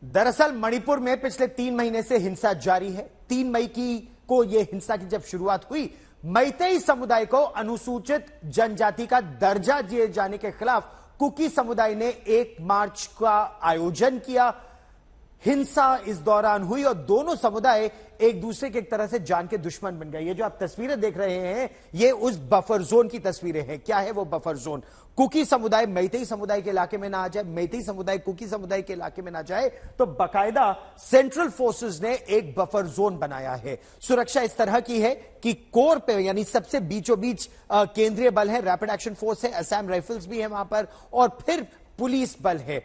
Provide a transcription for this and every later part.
दरअसल मणिपुर में पिछले 3 महीने से हिंसा जारी है। 3 मई को यह हिंसा की जब शुरुआत हुई, मैतेई समुदाय को अनुसूचित जनजाति का दर्जा दिए जाने के खिलाफ कुकी समुदाय ने एक मार्च का आयोजन किया। हिंसा इस दौरान हुई और दोनों समुदाय एक दूसरे के एक तरह से जान के दुश्मन बन गए। ये जो आप तस्वीरें देख रहे हैं, ये उस बफर जोन की तस्वीरें हैं। क्या है वो बफर जोन? कुकी समुदाय मैतेई समुदाय के इलाके में ना आ जाए, मैतेई समुदाय कुकी समुदाय के इलाके में ना जाए, तो बाकायदा सेंट्रल फोर्सेस ने एक बफर जोन बनाया है। सुरक्षा इस तरह की है कि कोर पे यानी सबसे बीचों बीच केंद्रीय बल है, रैपिड एक्शन फोर्स है, असम राइफल्स भी है वहां पर, और फिर पुलिस बल है।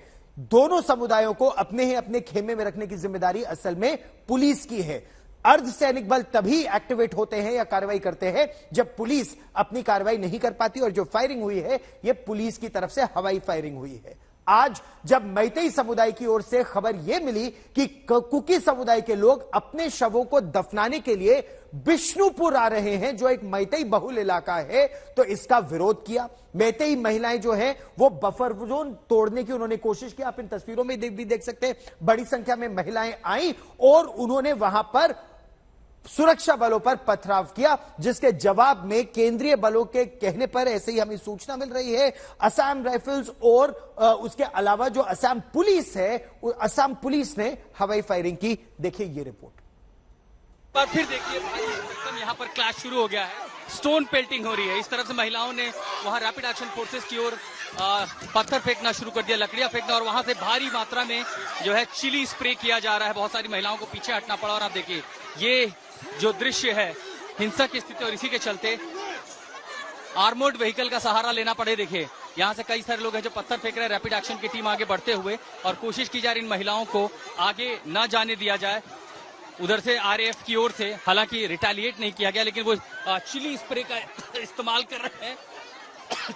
दोनों समुदायों को अपने ही अपने खेमे में रखने की जिम्मेदारी असल में पुलिस की है। अर्धसैनिक बल तभी एक्टिवेट होते हैं या कार्रवाई करते हैं जब पुलिस अपनी कार्रवाई नहीं कर पाती, और जो फायरिंग हुई है यह पुलिस की तरफ से हवाई फायरिंग हुई है। आज जब मैतेई समुदाय की ओर से खबर यह मिली कि कुकी समुदाय के लोग अपने शवों को दफनाने के लिए बिष्णुपुर आ रहे हैं, जो एक मैतेई बहुल इलाका है, तो इसका विरोध किया। मैतेई महिलाएं जो है वो बफर जोन तोड़ने की उन्होंने कोशिश की। आप इन तस्वीरों में भी देख सकते हैं, बड़ी संख्या में महिलाएं आई और उन्होंने वहां पर सुरक्षा बलों पर पथराव किया, जिसके जवाब में केंद्रीय बलों के कहने पर, ऐसे ही हमें सूचना मिल रही है, असम राइफल्स और उसके अलावा जो असम पुलिस है, असम पुलिस ने हवाई फायरिंग की। देखिए ये रिपोर्ट। पर फिर देखिए एकदम यहाँ पर क्लैश शुरू हो गया है, स्टोन पेल्टिंग हो रही है। इस तरफ से महिलाओं ने वहां रैपिड एक्शन फोर्सेस की ओर पत्थर फेंकना शुरू कर दिया, लकड़ियां फेंकना, और वहां से भारी मात्रा में जो है चिली स्प्रे किया जा रहा है। बहुत सारी महिलाओं को पीछे हटना पड़ा। और आप देखिए ये जो दृश्य है हिंसा की स्थिति, और इसी के चलते आर्मर्ड व्हीकल का सहारा लेना पड़े। देखिए यहाँ से कई सारे लोग हैं जो पत्थर फेंक रहे हैं। रैपिड एक्शन की टीम आगे बढ़ते हुए और कोशिश की जा रही इन महिलाओं को आगे न जाने दिया जाए। उधर से आरएएफ की ओर से हालांकि रिटेलिएट नहीं किया गया, लेकिन वो चिली स्प्रे का इस्तेमाल कर रहे हैं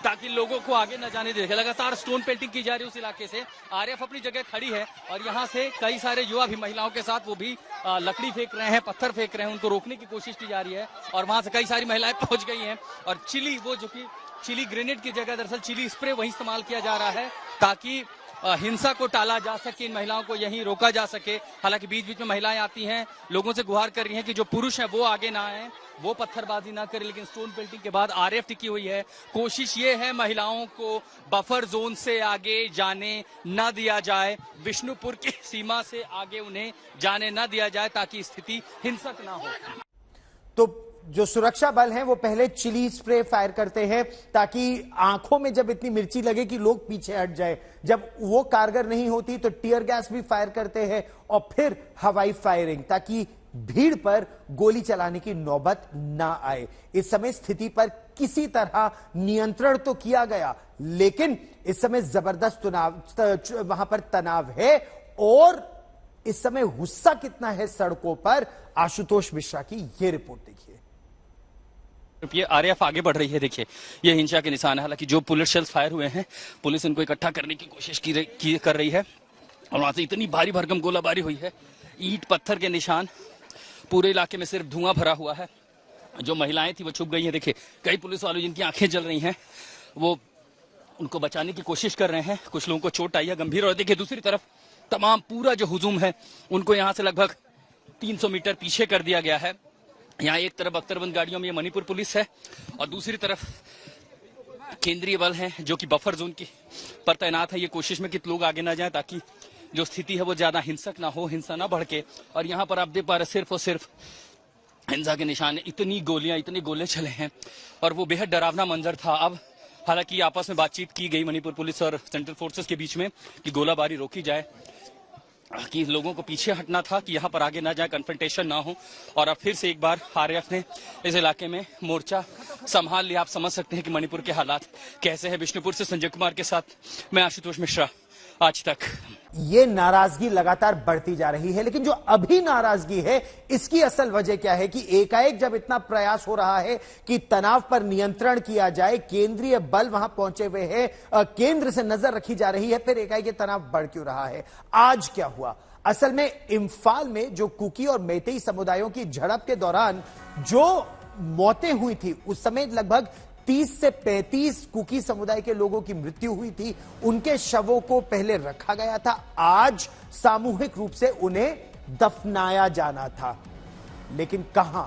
ताकि लोगों को आगे न जाने दे। लगातार स्टोन पेल्टिंग की जा रही है उस इलाके से। आरएएफ अपनी जगह खड़ी है और यहाँ से कई सारे युवा भी महिलाओं के साथ वो भी लकड़ी फेंक रहे हैं, पत्थर फेंक रहे हैं, उनको रोकने की कोशिश की जा रही है। और वहां से कई सारी महिलाएं पहुंच गई हैं और चिली, वो जो कि चिली ग्रेनेड की जगह दरअसल चिली स्प्रे वही इस्तेमाल किया जा रहा है ताकि हिंसा को टाला जा सके, इन महिलाओं को यहीं रोका जा सके। हालांकि बीच बीच में महिलाएं आती हैं, लोगों से गुहार कर रही हैं कि जो पुरुष हैं वो आगे ना आए, वो पत्थरबाजी ना करें, लेकिन स्टोन पेल्टिंग के बाद आरएएफ टिकी हुई है। कोशिश ये है महिलाओं को बफर जोन से आगे जाने न दिया जाए, विष्णुपुर की सीमा से आगे उन्हें जाने न दिया जाए ताकि स्थिति हिंसक ना हो। तो जो सुरक्षा बल हैं वो पहले चिली स्प्रे फायर करते हैं ताकि आंखों में जब इतनी मिर्ची लगे कि लोग पीछे हट जाए। जब वो कारगर नहीं होती तो टीयर गैस भी फायर करते हैं और फिर हवाई फायरिंग, ताकि भीड़ पर गोली चलाने की नौबत ना आए। इस समय स्थिति पर किसी तरह नियंत्रण तो किया गया, लेकिन इस समय जबरदस्त वहां पर तनाव है। और इस समय गुस्सा कितना है सड़कों पर, आशुतोष मिश्रा की यह रिपोर्ट देखिए। ये आरएएफ आगे बढ़ रही है। देखिए ये हिंसा के निशान है। हालांकि जो बुलेट शेल्स फायर हुए हैं, पुलिस इनको इकट्ठा करने की कोशिश कर रही है और वहां से इतनी भारी भरकम गोलाबारी हुई है, ईंट पत्थर के निशान, पूरे इलाके में सिर्फ धुआं भरा हुआ है। जो महिलाएं थी वो छुप गई हैं। देखिए कई पुलिस वालों जिनकी आंखें जल रही हैं वो उनको बचाने की कोशिश कर रहे हैं। कुछ लोगों को चोट आई है गंभीर। और देखिए दूसरी तरफ तमाम पूरा जो हुजूम है उनको यहाँ से लगभग 300 मीटर पीछे कर दिया गया है। यहाँ एक तरफ अख्तरबंद गाड़ियों में मणिपुर पुलिस है और दूसरी तरफ केंद्रीय बल है जो कि बफर जोन की पर तैनात है, ये कोशिश में कि लोग आगे ना जाएं ताकि जो स्थिति है वो ज्यादा हिंसक ना हो, हिंसा ना बढ़ के। और यहाँ पर आप देख पा रहे सिर्फ और सिर्फ हिंसा के निशान, इतनी गोलियां, इतने गोले चले हैं और वो बेहद डरावना मंजर था। अब हालांकि आपस में बातचीत की गई मणिपुर पुलिस और सेंट्रल फोर्सेस के बीच में कि गोलाबारी रोकी जाए, कि लोगों को पीछे हटना था, कि यहाँ पर आगे ना जाए, कन्फ्रंटेशन ना हो। और अब फिर से एक बार आरएएफ ने इस इलाके में मोर्चा संभाल लिया। आप समझ सकते हैं कि मणिपुर के हालात कैसे हैं। विष्णुपुर से संजय कुमार के साथ मैं आशुतोष मिश्रा, आज तक। ये नाराजगी लगातार बढ़ती जा रही है, लेकिन जो अभी नाराजगी है इसकी असल वजह क्या है कि एकाएक जब इतना प्रयास हो रहा है कि तनाव पर नियंत्रण किया जाए, केंद्रीय बल वहां पहुंचे हुए हैं, केंद्र से नजर रखी जा रही है, फिर एकाएक ये तनाव बढ़ क्यों रहा है? आज क्या हुआ? असल में इम्फाल में जो कुकी और मैतेई समुदायों की झड़प के दौरान जो मौतें हुई थी, उस समय लगभग 30 से 35 कुकी समुदाय के लोगों की मृत्यु हुई थी। उनके शवों को पहले रखा गया था, आज सामूहिक रूप से उन्हें दफनाया जाना था। लेकिन कहां?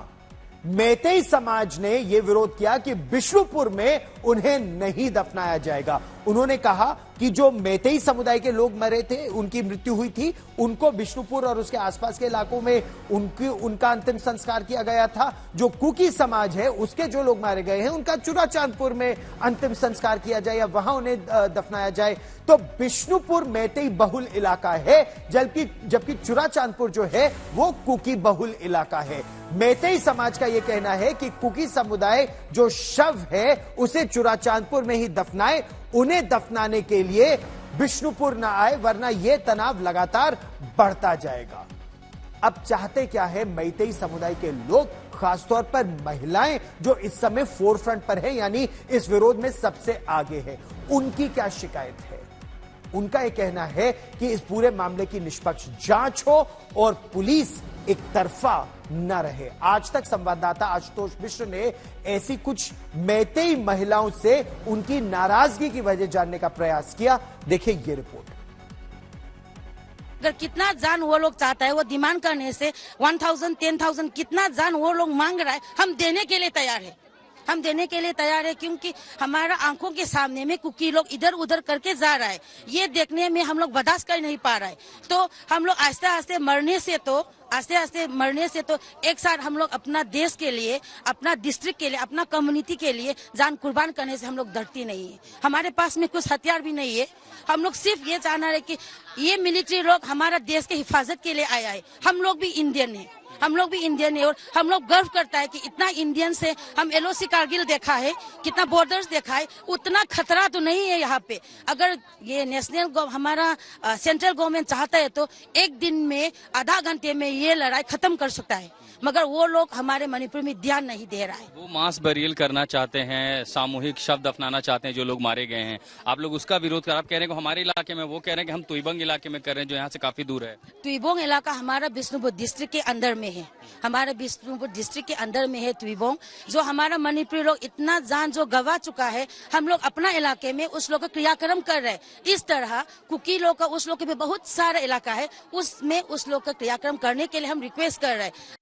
मैतेई समाज ने यह विरोध किया कि बिष्णुपुर में उन्हें नहीं दफनाया जाएगा। उन्होंने कहा कि जो मैतेई समुदाय के लोग मरे थे, उनकी मृत्यु हुई थी, उनको बिष्णुपुर और उसके आसपास के इलाकों में उनका अंतिम संस्कार किया गया था। जो कुकी समाज है, उसके जो लोग मारे गए हैं, उनका चुराचांदपुर में अंतिम संस्कार किया जाए या वहां उन्हें दफनाया जाए। तो बिष्णुपुर मैतेई बहुल इलाका है, जबकि चुराचांदपुर जो है वो कुकी बहुल इलाका है। मैतेई समाज का यह कहना है कि कुकी समुदाय जो शव है उसे चुराचांदपुर में ही दफनाए, उन्हें दफनाने के लिए बिष्णुपुर ना आए, वरना यह तनाव लगातार बढ़ता जाएगा। अब चाहते क्या है मैतेई समुदाय के लोग, खासतौर पर महिलाएं जो इस समय फोरफ्रंट पर है, यानी इस विरोध में सबसे आगे है, उनकी क्या शिकायत है? उनका यह कहना है कि इस पूरे मामले की निष्पक्ष जांच हो और पुलिस एक तरफा न रहे। आज तक संवाददाता आशुतोष मिश्र ने ऐसी कुछ मैतेई महिलाओं से उनकी नाराजगी की वजह जानने का प्रयास किया। देखिए ये रिपोर्ट। अगर कितना जान वो लोग चाहता है, वो डिमांड करने से 1000, 10,000 कितना जान वो लोग मांग रहा है, हम देने के लिए तैयार है। हम देने के लिए तैयार है क्योंकि हमारा आंखों के सामने में कुकी लोग इधर उधर करके जा रहा है, ये देखने में हम लोग बर्दाश्त कर नहीं पा रहा है। तो हम लोग आस्ते आस्ते मरने से तो एक साथ हम लोग अपना देश के लिए, अपना डिस्ट्रिक्ट के लिए, अपना कम्युनिटी के लिए जान कुर्बान करने से हम लोग डरती नहीं है। हमारे पास में कुछ हथियार भी नहीं है। हम लोग सिर्फ ये चाहना है कि ये मिलिट्री लोग हमारा देश के हिफाजत के लिए आया है। हम लोग भी इंडियन है, और हम लोग गर्व करता है कि इतना इंडियन से हम LOC कारगिल देखा है, कितना बॉर्डर्स देखा है, उतना खतरा तो नहीं है यहाँ पे। अगर ये हमारा सेंट्रल गवर्नमेंट चाहता है तो एक दिन में, आधा घंटे में ये लड़ाई खत्म कर सकता है, मगर वो लोग हमारे मणिपुर में ध्यान नहीं दे रहा है। वो मास बरियल करना चाहते हैं, सामूहिक शव दफनाना चाहते हैं जो लोग मारे गए हैं। आप लोग उसका विरोध कर, आप कह रहे हैं कि हमारे इलाके में, वो कह रहे हैं कि हम तुइबंग इलाके में कर रहे हैं जो यहाँ से काफी दूर है। तुइबोंग इलाका हमारा बिष्णुपुर डिस्ट्रिक्ट के अंदर में है, हमारे बिष्णुपुर डिस्ट्रिक्ट के अंदर में है तुइबोंग। जो हमारा मणिपुरी लोग इतना जान जो गवा चुका है, हम लोग अपना इलाके में उस लोग का क्रियाक्रम कर रहे हैं। इस तरह कुकी लोग का, उस लोग के भी बहुत सारा इलाका है, उसमें उस लोग का क्रियाक्रम करने के लिए हम रिक्वेस्ट कर रहे हैं।